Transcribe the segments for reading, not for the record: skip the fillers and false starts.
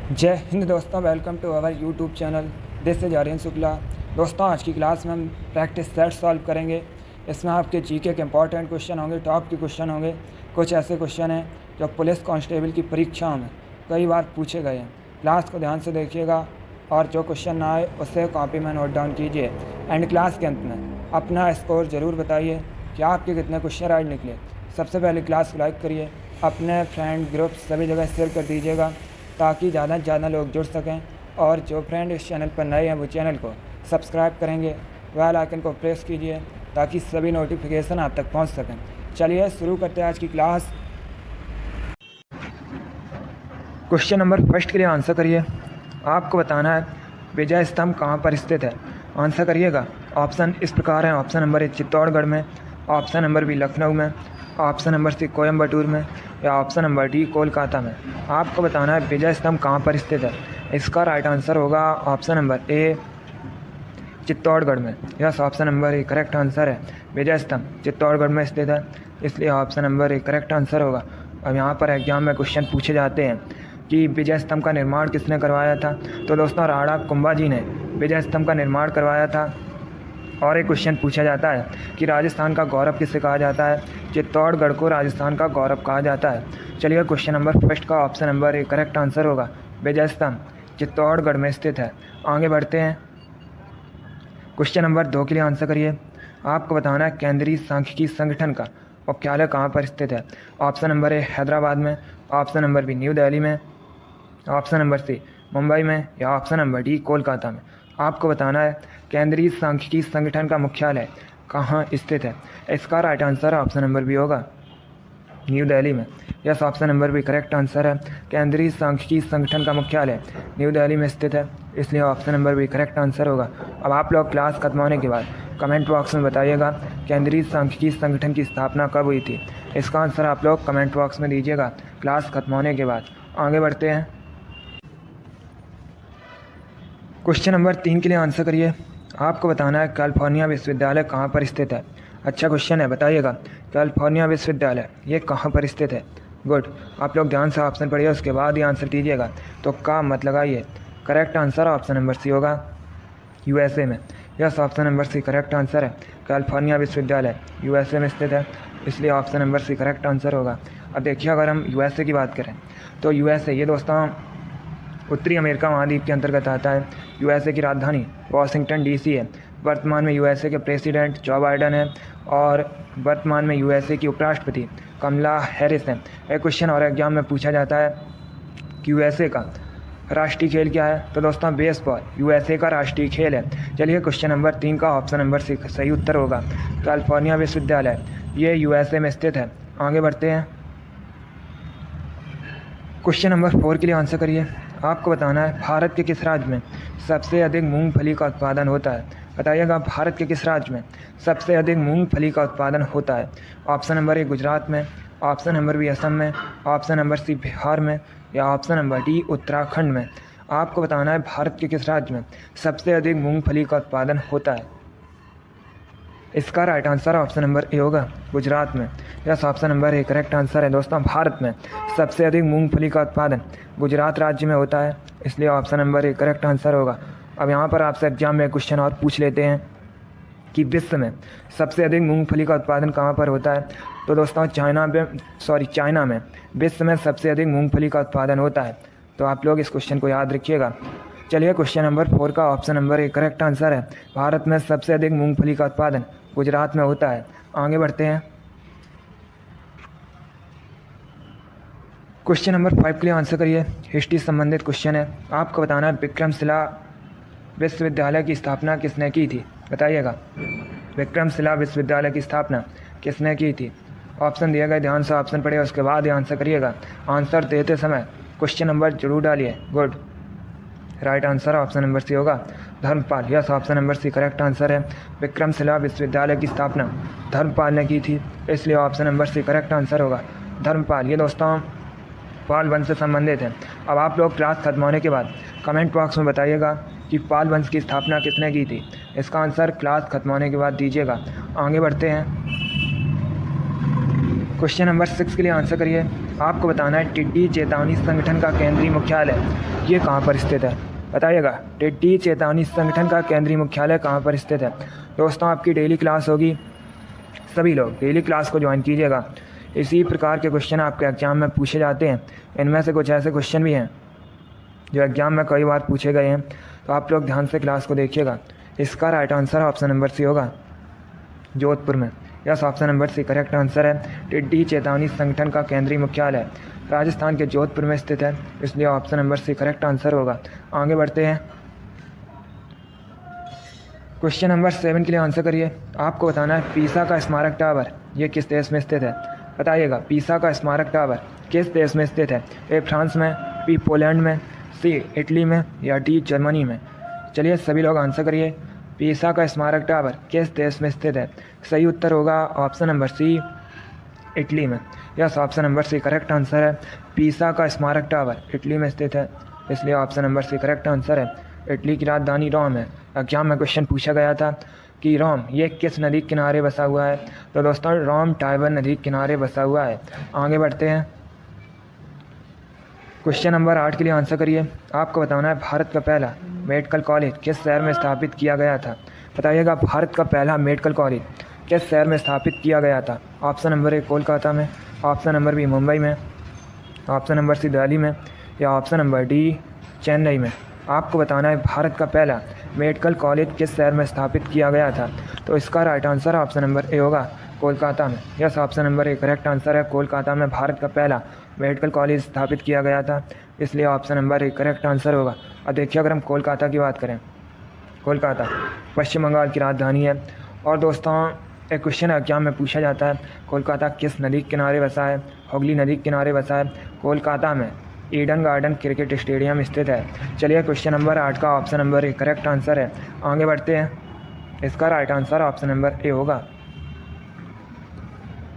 जय हिंद दोस्तों, welcome to our YouTube channel. This is Aryan Shukla. दोस्तों, आज की क्लास में हम प्रैक्टिस सेट सॉल्व करेंगे। इसमें आपके जीके के इंपॉर्टेंट क्वेश्चन होंगे, टॉप के क्वेश्चन होंगे। कुछ ऐसे क्वेश्चन हैं जो पुलिस कांस्टेबल की परीक्षाओं में कई बार पूछे गए हैं। क्लास को ध्यान से देखिएगा और जो क्वेश्चन ना आए उसे कॉपी में नोट डाउन कीजिए। एंड क्लास के अंत में अपना स्कोर ज़रूर बताइए कि आपके कितने क्वेश्चन राइट निकले। सबसे पहले क्लास को लाइक करिए, अपने फ्रेंड ग्रुप सभी जगह शेयर कर दीजिएगा ताकि ज़्यादा से ज़्यादा लोग जुड़ सकें। और जो फ्रेंड इस चैनल पर नए हैं वो चैनल को सब्सक्राइब करेंगे, बेल आइकन को प्रेस कीजिए ताकि सभी नोटिफिकेशन आप तक पहुंच सकें। चलिए शुरू करते हैं आज की क्लास। क्वेश्चन नंबर फर्स्ट के लिए आंसर करिए। आपको बताना है विजय स्तंभ कहाँ पर स्थित है। आंसर करिएगा। ऑप्शन इस प्रकार हैं। ऑप्शन नंबर ए चित्तौड़गढ़ में, ऑप्शन नंबर बी लखनऊ में, ऑप्शन नंबर सी कोयम्बटूर में या ऑप्शन नंबर डी कोलकाता में। आपको बताना है विजय स्तंभ कहाँ पर स्थित है। इसका राइट आंसर होगा ऑप्शन नंबर ए चित्तौड़गढ़ में। Yes, option number A correct answer है। विजय स्तंभ चित्तौड़गढ़ में स्थित है, इसलिए option number A correct answer होगा। अब यहाँ पर एग्जाम में क्वेश्चन पूछे जाते हैं कि विजय स्तंभ का निर्माण किसने करवाया था। तो दोस्तों, राणा कुंभा जी ने विजय स्तंभ का निर्माण करवाया था। और एक क्वेश्चन पूछा जाता है कि राजस्थान का गौरव किसे कहा जाता है। चित्तौड़गढ़ को राजस्थान का गौरव कहा जाता है। चलिए, क्वेश्चन नंबर फर्स्ट का option number A correct answer होगा। विजय स्तंभ चित्तौड़गढ़ में स्थित है। आगे बढ़ते हैं। क्वेश्चन नंबर 2 के लिए आंसर करिए। आपको बताना है केंद्रीय सांख्यिकी संगठन का मुख्यालय कहाँ पर स्थित है। ऑप्शन नंबर ए हैदराबाद में, option number B new Delhi में, ऑप्शन नंबर सी मुंबई में या ऑप्शन नंबर डी कोलकाता में। आपको बताना है केंद्रीय सांख्यिकी संगठन का मुख्यालय कहाँ स्थित है। इसका right answer option number B होगा, न्यू दिल्ली में। Yes, option number B correct answer है। केंद्रीय सांख्यिकी संगठन का मुख्यालय न्यू दिल्ली में स्थित है, इसलिए option number B correct answer होगा। अब आप लोग क्लास खत्म होने के बाद कमेंट बॉक्स में बताइएगा केंद्रीय सांख्यिकी संगठन की स्थापना कब हुई थी। इसका आंसर आप लोग कमेंट बॉक्स में दीजिएगा क्लास खत्म होने के बाद। आगे बढ़ते हैं। क्वेश्चन नंबर 3 के लिए आंसर करिए। आपको बताना है कैलिफोर्निया विश्वविद्यालय कहाँ पर स्थित है। अच्छा क्वेश्चन है, बताइएगा कैलिफोर्निया विश्वविद्यालय ये कहाँ पर स्थित है। गुड, आप लोग ध्यान से ऑप्शन पढ़िए, उसके बाद ही आंसर दीजिएगा। तो का मत लगाइए। Correct answer option number C होगा, यूएसए में। Yes, option number C correct answer है। कैलिफोर्निया विश्वविद्यालय यूएसए में स्थित है, इसलिए option number C correct answer होगा। अब देखिए, अगर हम यूएसए की बात करें तो यूएसए ये दोस्तों उत्तरी अमेरिका महाद्वीप के अंतर्गत आता है। यूएसए की राजधानी वाशिंगटन डीसी है। वर्तमान में यूएसए के प्रेसिडेंट जो बाइडन है और वर्तमान में यूएसए की उपराष्ट्रपति कमला हैरिस है। एक क्वेश्चन और एग्जाम में पूछा जाता है कि यूएसए का राष्ट्रीय खेल क्या है। तो दोस्तों, बेसबॉल यूएसए का राष्ट्रीय खेल है। चलिए, क्वेश्चन नंबर 3 का ऑप्शन नंबर सी सही उत्तर होगा। कैलिफोर्निया विश्वविद्यालय ये यूएसए में स्थित है। आगे बढ़ते हैं। क्वेश्चन नंबर 4 के लिए आंसर करिए। आपको बताना है भारत के किस राज्य में सबसे अधिक मूंगफली का उत्पादन होता है। बताइएगा भारत के किस राज्य में सबसे अधिक मूंगफली का उत्पादन होता है। ऑप्शन नंबर ए गुजरात में, ऑप्शन नंबर बी असम में, ऑप्शन नंबर सी बिहार में या ऑप्शन नंबर डी उत्तराखंड में। आपको बताना है भारत के किस राज्य में सबसे अधिक मूंगफली का उत्पादन होता है। इसका right answer option number A होगा, गुजरात में। Yes, option number A correct answer है। दोस्तों, भारत में सबसे अधिक मूंगफली का उत्पादन गुजरात राज्य में होता है, इसलिए option number A correct answer होगा। अब यहाँ पर आपसे एग्जाम में क्वेश्चन और पूछ लेते हैं कि विश्व में सबसे अधिक मूंगफली का उत्पादन कहाँ पर होता है। तो दोस्तों, चाइना में विश्व में सबसे अधिक मूंगफली का उत्पादन होता है। तो आप लोग इस क्वेश्चन को याद रखिएगा। चलिए, क्वेश्चन नंबर 4 का option number A correct answer है। भारत में सबसे अधिक मूंगफली का उत्पादन गुजरात में होता है। आगे बढ़ते हैं। क्वेश्चन नंबर 5 के लिए आंसर करिए। हिस्ट्री संबंधित क्वेश्चन है। आपको बताना है विक्रमशिला विश्वविद्यालय की स्थापना किसने की थी। बताइएगा विक्रमशिला विश्वविद्यालय की स्थापना किसने की थी। ऑप्शन दिया गया, ध्यान से ऑप्शन पढ़िए, उसके बाद ही आंसर करिएगा। आंसर देते समय क्वेश्चन नंबर जरूर डालिए। Good, right answer option number C होगा, Dharmapal. Yes, option number C correct answer है। विक्रमशिला विश्वविद्यालय की स्थापना धर्मपाल ने की थी, इसलिए option number C correct answer होगा, धर्मपाल। ये दोस्तों पाल वंश से संबंधित है। अब आप लोग क्लास खत्म होने के बाद कमेंट बॉक्स में बताइएगा कि पाल वंश की स्थापना किसने की थी। इसका आंसर क्लास खत्म होने के बाद दीजिएगा। आगे बढ़ते हैं। क्वेश्चन नंबर 6 के लिए आंसर करिए। आपको बताना है टिड्डी चेतावनी संगठन का केंद्रीय मुख्यालय ये कहाँ पर स्थित है, बताइएगा। टिड्डी चेतावनी संगठन का केंद्रीय मुख्यालय कहाँ पर स्थित है। दोस्तों आपकी डेली क्लास होगी, सभी लोग डेली क्लास को ज्वाइन कीजिएगा। इसी प्रकार के क्वेश्चन आपके एग्जाम में पूछे जाते हैं। इनमें से कुछ ऐसे क्वेश्चन भी हैं जो एग्जाम में कई बार पूछे गए हैं, तो आप लोग ध्यान से क्लास को देखिएगा। इसका right answer option number C होगा, जोधपुर में। Yes, option number C correct answer है। टिड्डी चेतावनी संगठन का केंद्रीय मुख्यालय राजस्थान के जोधपुर में स्थित है, इसलिए option number C correct answer होगा। आगे बढ़ते हैं। क्वेश्चन नंबर 7 के लिए आंसर करिए। आपको बताना है पीसा का स्मारक टावर ये किस देश में स्थित है, बताइएगा। पीसा का स्मारक टावर किस देश में स्थित है। ए फ्रांस में, बी पोलैंड में, सी इटली में या डी जर्मनी में। चलिए सभी लोग आंसर करिए। पीसा का स्मारक टावर किस देश में स्थित है। सही उत्तर होगा ऑप्शन नंबर सी, इटली में। Yes, option number C correct answer है। पीसा का स्मारक टावर इटली में स्थित है, इसलिए option number C correct answer है। इटली की राजधानी रोम है। एग्जाम में क्वेश्चन पूछा गया था कि रोम ये किस नदी के किनारे बसा हुआ है, तो दोस्तों रोम टाइबर नदी के किनारे बसा हुआ है। आगे बढ़ते हैं। क्वेश्चन नंबर 8 के लिए आंसर करिए। आपको बताना है भारत का पहला मेडिकल कॉलेज किस शहर में स्थापित किया गया था, बताइएगा। भारत का पहला मेडिकल कॉलेज किस शहर में स्थापित किया गया था। ऑप्शन नंबर ए कोलकाता में, ऑप्शन नंबर बी मुंबई में, ऑप्शन नंबर सी दिल्ली में या ऑप्शन नंबर डी चेन्नई में। आपको बताना है भारत का पहला मेडिकल कॉलेज किस शहर में स्थापित किया गया था, तो इसका right answer option number A होगा, कोलकाता में। Yes, option number A correct answer है। कोलकाता में भारत का पहला मेडिकल कॉलेज स्थापित किया गया था, इसलिए option number A correct answer होगा। अब देखिए अगर हम कोलकाता की बात करें, कोलकाता पश्चिम बंगाल की राजधानी है। और दोस्तों एक क्वेश्चन एग्जाम में पूछा जाता है कोलकाता किस नदी के किनारे बसा है। हुगली नदी के किनारे बसा है। कोलकाता में ईडन गार्डन क्रिकेट स्टेडियम स्थित है। चलिए क्वेश्चन नंबर 8 का option number A correct answer है। आगे बढ़ते हैं। इसका right answer option number A होगा।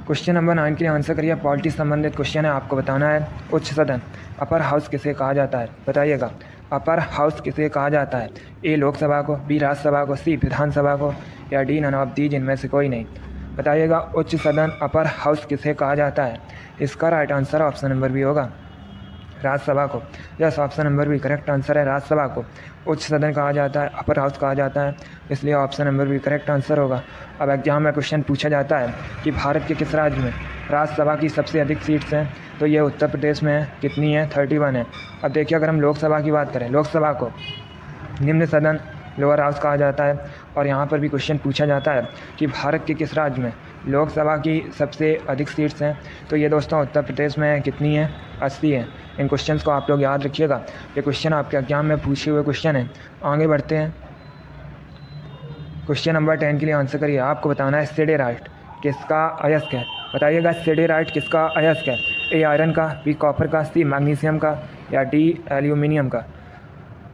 क्वेश्चन नंबर 9 के लिए आंसर करिए। पॉलिटिक्स संबंधित क्वेश्चन है। आपको बताना है उच्च सदन अपर हाउस किसे कहा जाता है, बताइएगा। अपर हाउस किसे कहा जाता है। ए लोकसभा को, बी राज्यसभा को, सी विधानसभा को या डी नन ऑफ दीज इनमें से कोई नहीं। बताइएगा उच्च सदन अपर हाउस किसे कहा जाता है। इसका right answer option number B होगा, राज्यसभा को। Yes, option number B correct answer है। राज्यसभा को उच्च सदन कहा जाता है, अपर हाउस कहा जाता है, इसलिए option number B correct answer होगा। अब एग्जाम में क्वेश्चन पूछा जाता है कि भारत के किस राज्य में राज्यसभा की सबसे अधिक सीट्स हैं, तो ये उत्तर प्रदेश में है। कितनी है, 31 है। अब देखिए अगर हम लोकसभा की बात करें, लोकसभा को निम्न सदन लोअर हाउस कहा जाता है। और यहाँ पर भी क्वेश्चन पूछा जाता है कि भारत के किस राज्य में लोकसभा की सबसे अधिक सीट्स हैं, तो ये दोस्तों उत्तर प्रदेश में कितनी है, 80 है। इन क्वेश्चंस को आप लोग याद रखिएगा, ये क्वेश्चन आपके एग्जाम में पूछे हुए क्वेश्चन हैं। आगे बढ़ते हैं। क्वेश्चन नंबर 10 के लिए आंसर करिए। आपको बताना है सिडेराइट किसका अयस्क है, बताइएगा। सिडेराइट किसका अयस्क है। ए आयरन का, बी कॉपर का, सी मैग्नीशियम का या डी एल्यूमिनियम का।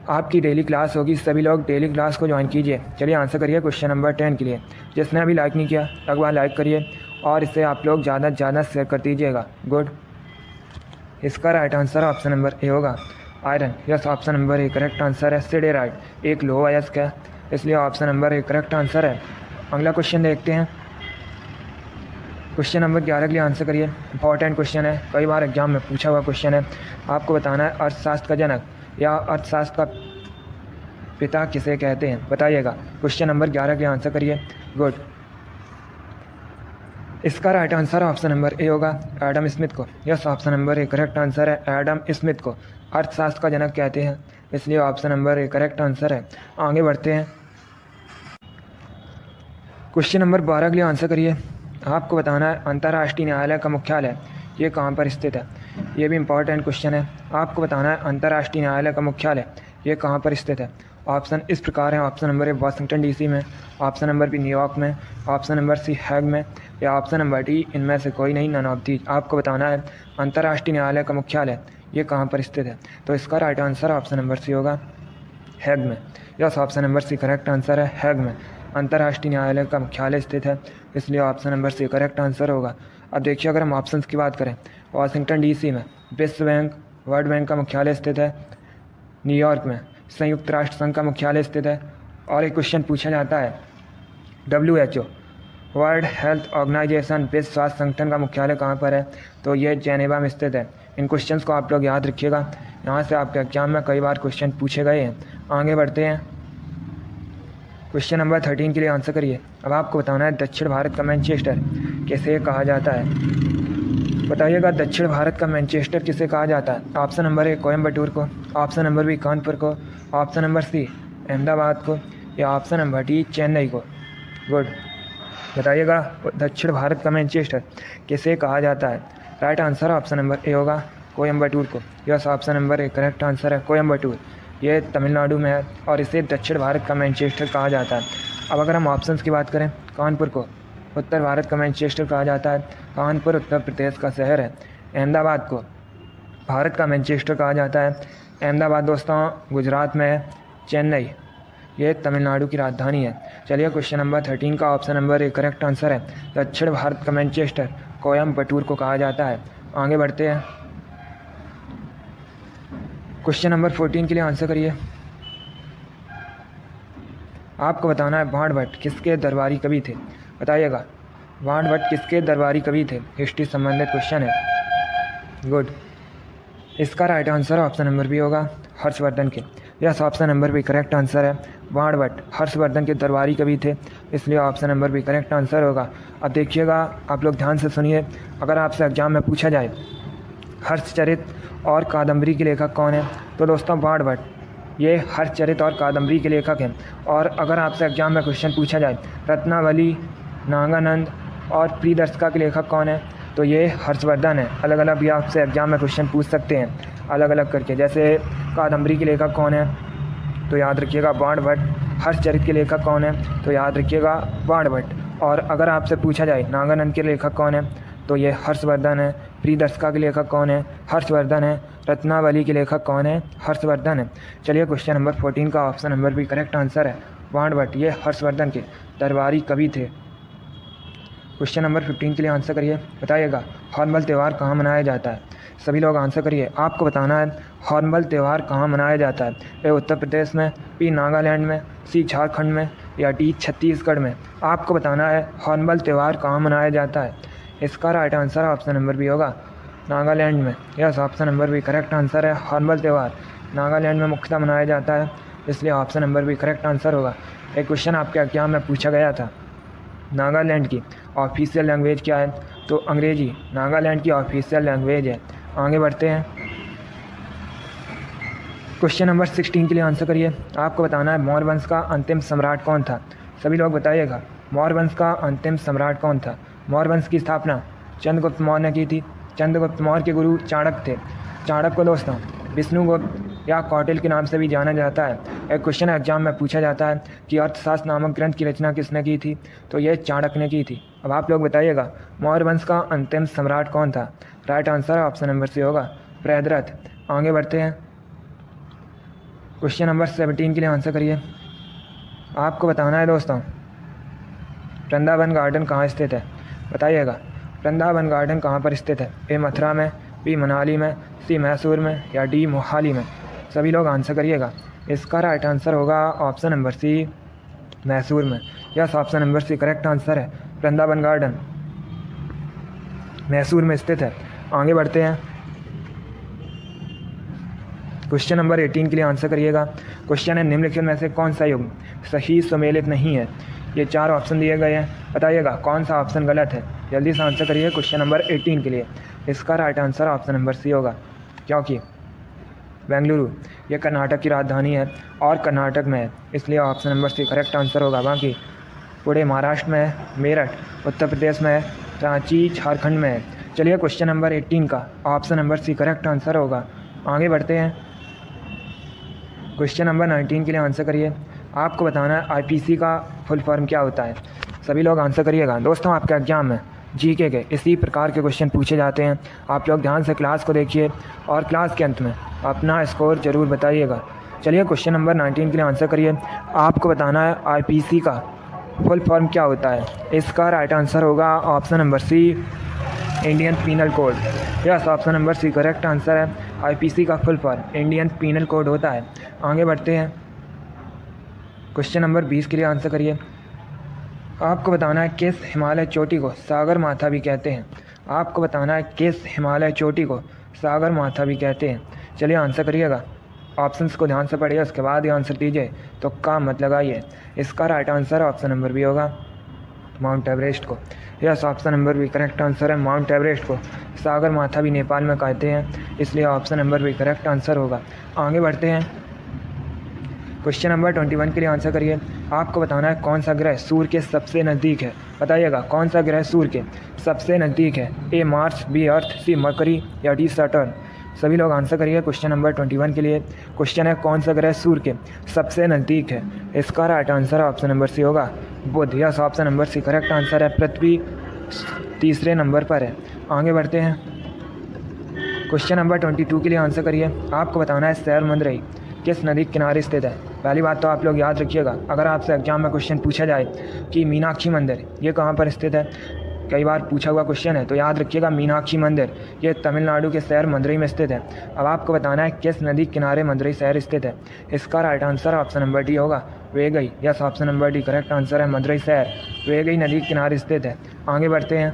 आपकी डेली क्लास होगी, सभी लोग डेली क्लास को ज्वाइन कीजिए। चलिए आंसर करिए क्वेश्चन नंबर 10 के लिए। जिसने अभी लाइक नहीं किया एक बार लाइक करिए और इसे आप लोग ज़्यादा से ज़्यादा शेयर कर दीजिएगा। गुड। इसका right answer option number A होगा, iron. Yes, option number A correct answer है। सिडेराइट एक लोह अयस्क है, इसलिए option number A correct answer है। अगला क्वेश्चन देखते हैं। क्वेश्चन नंबर 11 के लिए आंसर करिए। इंपॉर्टेंट क्वेश्चन है, कई बार एग्जाम में पूछा हुआ क्वेश्चन है। आपको बताना है अर्थशास्त्र का जनक या अर्थशास्त्र का पिता किसे कहते हैं, बताइएगा। क्वेश्चन नंबर 11 के आंसर करिए। गुड। इसका right answer option number A होगा, एडम स्मिथ को। Yes, option number A correct answer है। एडम स्मिथ को अर्थशास्त्र का जनक कहते हैं, इसलिए option number A correct answer है। आगे बढ़ते हैं। क्वेश्चन नंबर 12 के लिए आंसर करिए। आपको बताना है अंतर्राष्ट्रीय न्यायालय का मुख्यालय ये कहाँ पर स्थित है। ये भी इंपॉर्टेंट क्वेश्चन है। आपको बताना है अंतर्राष्ट्रीय न्यायालय का मुख्यालय ये कहाँ पर स्थित है। ऑप्शन इस प्रकार हैं। ऑप्शन नंबर ए वाशिंगटन डीसी में, ऑप्शन नंबर बी न्यूयॉर्क में, ऑप्शन नंबर सी हैग में या ऑप्शन नंबर डी इनमें से कोई नहीं, नन ऑफ दीज। आपको बताना है अंतर्राष्ट्रीय न्यायालय का मुख्यालय ये कहाँ पर स्थित है, तो इसका right answer option number C होगा, हैग में। Yes, option number C correct answer है। हैग में अंतर्राष्ट्रीय न्यायालय का मुख्यालय स्थित है, इसलिए option number C correct answer होगा। अब देखिए अगर हम ऑप्शंस की बात करें, वाशिंगटन डीसी में विश्व बैंक वर्ल्ड बैंक का मुख्यालय स्थित है, न्यूयॉर्क में संयुक्त राष्ट्र संघ का मुख्यालय स्थित है, और एक क्वेश्चन पूछा जाता है WHO वर्ल्ड हेल्थ ऑर्गेनाइजेशन विश्व स्वास्थ्य संगठन का मुख्यालय कहाँ पर है? तो ये जेनेवा में स्थित है। इन क्वेश्चंस को आप लोग याद रखिएगा, यहाँ से आपके एग्जाम में कई बार क्वेश्चन पूछे गए हैं। आगे बढ़ते हैं, क्वेश्चन नंबर 13 के लिए आंसर करिए। अब आपको बताना है दक्षिण भारत का मैनचेस्टर किसे कहा जाता है? बताइएगा दक्षिण भारत का मैनचेस्टर किसे कहा जाता है? ऑप्शन नंबर ए कोयम्बटूर को, ऑप्शन नंबर बी कानपुर को, ऑप्शन नंबर सी अहमदाबाद को, या ऑप्शन नंबर डी चेन्नई को। गुड, बताइएगा दक्षिण भारत का मैनचेस्टर किसे कहा जाता है? Right answer option number A होगा कोयम्बटूर को। Yes, option number A correct answer है कोयम्बटूर। ये तमिलनाडु में है और इसे दक्षिण भारत का मैनचेस्टर कहा जाता है। अब अगर हम ऑप्शंस की बात करें, कानपुर को उत्तर भारत का मैनचेस्टर कहा जाता है, कानपुर उत्तर प्रदेश का शहर है। अहमदाबाद को भारत का मैनचेस्टर कहा जाता है, अहमदाबाद दोस्तों गुजरात में है। चेन्नई ये तमिलनाडु की राजधानी है। चलिए क्वेश्चन नंबर 13 का option number A correct answer है दक्षिण भारत का मैनचेस्टर कोयम्बटूर को कहा जाता है। आगे बढ़ते हैं, क्वेश्चन नंबर 14 के लिए आंसर करिए। आपको बताना है बाण भट्ट किसके दरबारी कवि थे? बताइएगा बाण भट्ट किसके दरबारी कवि थे? हिस्ट्री संबंधित क्वेश्चन है। गुड, इसका right answer option number B होगा हर्षवर्धन के। Yes, option number B correct answer है। बाण भट्ट हर्षवर्धन के दरबारी कवि थे, इसलिए option number B correct answer होगा। अब देखिएगा, आप लोग ध्यान से सुनिए, अगर आपसे एग्जाम में पूछा जाए हर्षचरित और कादम्बरी के लेखक कौन है, तो दोस्तों बाण भट्ट ये हर्षचरित और कादम्बरी के लेखक हैं। और अगर आपसे एग्जाम में क्वेश्चन पूछा जाए रत्नावली, नागानंद और प्रियदर्शिका के लेखक कौन है, तो ये हर्षवर्धन है। अलग अलग भी आपसे एग्जाम में क्वेश्चन पूछ सकते हैं अलग अलग करके। जैसे कादम्बरी के लेखक कौन है, तो याद रखिएगा बाण भट्ट। हर्षचरित के लेखक कौन है, तो याद रखिएगा बाण भट्ट। और अगर आपसे पूछा जाए नागानंद के लेखक कौन है, तो ये हर्षवर्धन है। प्रियदर्शिका के लेखक कौन है, हर्षवर्धन है। रत्नावली के लेखक कौन है, हर्षवर्धन है। चलिए क्वेश्चन नंबर 14 का option number B correct answer है बाण भट्ट ये हर्षवर्धन के दरबारी कवि थे। क्वेश्चन नंबर 15 के लिए आंसर करिए। बताइएगा हॉर्नबिल त्यौहार कहाँ मनाया जाता है? सभी लोग आंसर करिए। आपको बताना है हॉर्नबिल त्यौहार कहाँ मनाया जाता है? ए उत्तर प्रदेश में, बी नागालैंड में, सी झारखंड में, या डी छत्तीसगढ़ में। आपको बताना है हॉर्नबिल त्यौहार कहाँ मनाया जाता है। इसका right answer option number B होगा नागालैंड में। Yes, option number B correct answer है। हॉर्नबिल त्यौहार नागालैंड में मुख्यतः मनाया जाता है, इसलिए option number B correct answer होगा। एक क्वेश्चन आपके एग्जाम में पूछा गया था, नागालैंड की ऑफिशियल लैंग्वेज क्या है? तो अंग्रेजी नागालैंड की ऑफिशियल लैंग्वेज है। आगे बढ़ते हैं, क्वेश्चन नंबर 16 के लिए आंसर करिए। आपको बताना है मौर्य वंश का अंतिम सम्राट कौन था? सभी लोग बताइएगा मौर्य वंश का अंतिम सम्राट कौन था? मौर्य वंश की स्थापना चंद्रगुप्त मौर्य ने की थी। चंद्रगुप्त मौर्य के गुरु चाणक्य थे। चाणक्य को दोस्तों विष्णुगुप्त या कौटिल्य के नाम से भी जाना जाता है। एक क्वेश्चन एग्जाम में पूछा जाता है कि अर्थशास्त्र नामक ग्रंथ की रचना किसने की थी? तो ये चाणक्य ने की थी। अब आप लोग बताइएगा मौर्य वंश का अंतिम सम्राट कौन था? Right answer option number C होगा प्रहदरथ। आगे बढ़ते हैं, क्वेश्चन नंबर 17 के लिए आंसर करिए। आपको बताना है दोस्तों वृंदावन गार्डन कहाँ स्थित है? बताइएगा वृंदावन गार्डन कहाँ पर स्थित है? ए मथुरा में, बी मनाली में, सी मैसूर में, या डी मोहाली में। सभी लोग आंसर करिएगा। इसका राइट आंसर होगा ऑप्शन नंबर सी मैसूर में। Yes, option number C correct answer है। वृंदावन गार्डन मैसूर में स्थित है। आगे बढ़ते हैं, क्वेश्चन नंबर 18 के लिए आंसर करिएगा। क्वेश्चन है निम्नलिखित में से कौन सा युग्म सही सुमेलित नहीं है? ये 4 ऑप्शन दिए गए हैं, बताइएगा कौन सा ऑप्शन गलत है। जल्दी से आंसर करिए क्वेश्चन नंबर 18 के लिए। इसका right answer option number C होगा, क्योंकि बेंगलुरु ये कर्नाटक की राजधानी है और कर्नाटक में है, इसलिए option number C correct answer होगा। बाकी पुणे महाराष्ट्र में है, मेरठ उत्तर प्रदेश में है, रांची झारखंड में है। चलिए क्वेश्चन नंबर 18 का option number C correct answer होगा। आगे बढ़ते हैं, क्वेश्चन नंबर 19 के लिए आंसर करिए। आपको बताना है आईपीसी का फुल फॉर्म क्या होता है? सभी लोग आंसर करिएगा। दोस्तों आपके एग्जाम में जीके के इसी प्रकार के क्वेश्चन पूछे जाते हैं। आप लोग ध्यान से क्लास को देखिए और क्लास के अंत में अपना स्कोर ज़रूर बताइएगा। चलिए क्वेश्चन नंबर 19 के लिए आंसर करिए। आपको बताना है आईपीसी का फुल फॉर्म क्या होता है? इसका राइट आंसर होगा option number C Indian penal code. यस, option number C correct answer है। आईपीसी का full form Indian penal code होता है। आगे बढ़ते हैं, क्वेश्चन नंबर 20 के लिए आंसर करिए। आपको बताना है किस हिमालय चोटी को सागर माथा भी कहते हैं। आपको बताना है किस हिमालय चोटी को सागर माथा भी कहते हैं। चलिए आंसर करिएगा। ऑप्शंस को ध्यान से पढ़िए, उसके बाद ही आंसर दीजिए, तो काम मत लगाइए। इसका right answer option number B होगा, माउंट एवरेस्ट को। Yes, option number B correct answer है। माउंट एवरेस्ट को सागर माथा भी नेपाल में कहते हैं, इसलिए option number B correct answer होगा। आगे बढ़ते हैं। क्वेश्चन नंबर 21 के लिए आंसर करिए। आपको बताना है कौन सा ग्रह सूर्य के सबसे नज़दीक है। बताइएगा कौन सा ग्रह सूर्य के सबसे नज़दीक है। A Mars, B earth, C Mercury या डी सैटर्न। सभी लोग आंसर करिए क्वेश्चन नंबर 21 के लिए। क्वेश्चन है कौन सा ग्रह सूर्य के सबसे नज़दीक है। इसका right answer option number C होगा, Budh. Yes, option number C correct answer है। पृथ्वी तीसरे नंबर पर है। आगे बढ़ते हैं। क्वेश्चन नंबर 22 के लिए आंसर करिए। आपको बताना है शहर मंदरई किस नदी के किनारे स्थित है। पहली बात तो आप लोग याद रखिएगा, अगर आपसे एग्जाम में क्वेश्चन पूछा जाए कि मीनाक्षी मंदिर ये कहाँ पर स्थित है, कई बार पूछा हुआ क्वेश्चन है, तो याद रखिएगा मीनाक्षी मंदिर ये तमिलनाडु के शहर मदुरई में स्थित है। अब आपको बताना है किस नदी किनारे मदुरई शहर स्थित है। इसका right answer option number D होगा, Vaigai. Yes, option number D correct answer है। मदुरई शहर वेगई नदी के किनारे स्थित है। आगे बढ़ते हैं।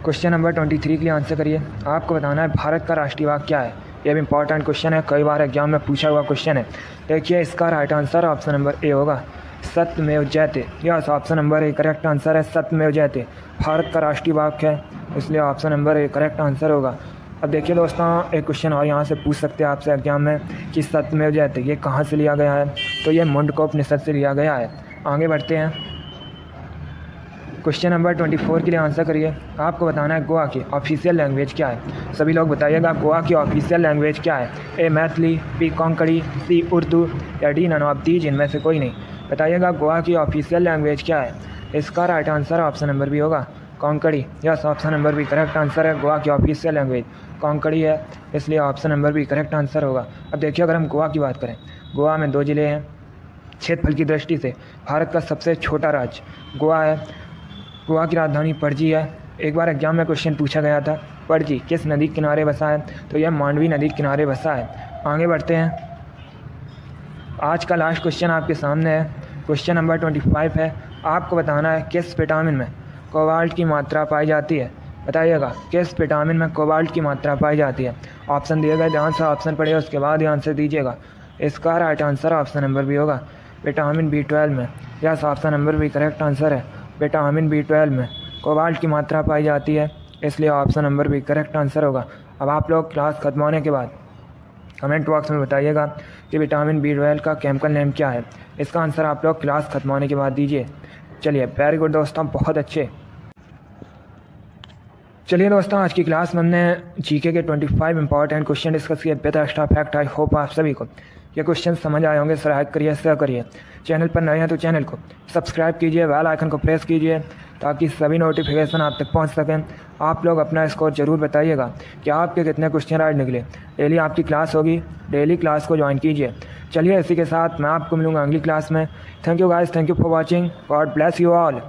क्वेश्चन नंबर 23 के लिए आंसर करिए। आपको बताना है भारत का राष्ट्रीय बाग क्या है। यह भी इंपॉर्टेंट क्वेश्चन है, कई बार एग्जाम में पूछा हुआ क्वेश्चन है। देखिए इसका right answer option number A होगा, सत्यमेव जयते। Yes, option number A correct answer है। सत्यमेव जयते भारत का राष्ट्रीय बाग है, इसलिए option number A correct answer होगा। अब देखिए दोस्तों, एक क्वेश्चन और यहाँ से पूछ सकते हैं आपसे एग्जाम में कि सत्यमेव जयते ये कहाँ से लिया गया है, तो ये मुंडकोपनिषद से लिया गया है। आगे बढ़ते हैं। क्वेश्चन नंबर 24 के लिए आंसर करिए। आपको बताना है गोवा की ऑफिशियल लैंग्वेज क्या है। सभी लोग बताइएगा गोवा की ऑफिशियल लैंग्वेज क्या है। ए मैथिली, बी कोंकणी, सी उर्दू या डी नन ऑफ दीज इनमें से कोई नहीं। बताइएगा गोवा की ऑफिशियल लैंग्वेज क्या है। इसका right answer option number B होगा, Konkani. Yes, option number B correct answer है। गोवा की ऑफिशियल लैंग्वेज कोंकणी है, इसलिए option number B correct answer होगा। अब देखिए अगर हम गोवा की बात करें, गोवा में 2 ज़िले हैं। क्षेत्रफल की दृष्टि से भारत का सबसे छोटा राज्य गोवा है। गोवा की राजधानी पणजी है। एक बार एग्जाम में क्वेश्चन पूछा गया था, पणजी किस नदी के किनारे बसा है, तो यह मांडवी नदी के किनारे बसा है। आगे बढ़ते हैं। आज का लास्ट क्वेश्चन आपके सामने है। क्वेश्चन नंबर 25 है। आपको बताना है किस विटामिन में कोबाल्ट की मात्रा पाई जाती है। बताइएगा किस विटामिन में कोबाल्ट की मात्रा पाई जाती है। ऑप्शन दिए गए, ध्यान से ऑप्शन पढ़िए, उसके बाद ही आंसर दीजिएगा। इसका right answer option number B होगा, विटामिन B12 में। Yes, option number B correct answer है। विटामिन B12 में कोबाल्ट की मात्रा पाई जाती है, इसलिए option number B correct answer होगा। अब आप लोग क्लास खत्म होने के बाद कमेंट बॉक्स में बताइएगा कि विटामिन B12 का केमिकल नेम क्या है। इसका आंसर आप लोग क्लास खत्म होने के बाद दीजिए। चलिए, वेरी गुड दोस्तों, बहुत अच्छे। चलिए दोस्तों, आज की क्लास में हमने जीके के 25 इंपॉर्टेंट क्वेश्चन डिस्कस किए with extra fact. I hope आप सभी को ये क्वेश्चन समझ आए होंगे। लाइक करिए, शेयर करिए। चैनल पर नए हैं तो चैनल को सब्सक्राइब कीजिए, बेल आइकन को प्रेस कीजिए ताकि सभी नोटिफिकेशन आप तक पहुंच सकें। आप लोग अपना स्कोर जरूर बताइएगा कि आपके कितने क्वेश्चन आज निकले। डेली आपकी क्लास होगी, डेली क्लास को ज्वाइन कीजिए। चलिए, इसी के साथ मैं आपको मिलूंगा अगली क्लास में। Thank you guys, thank you for watching. God bless you all.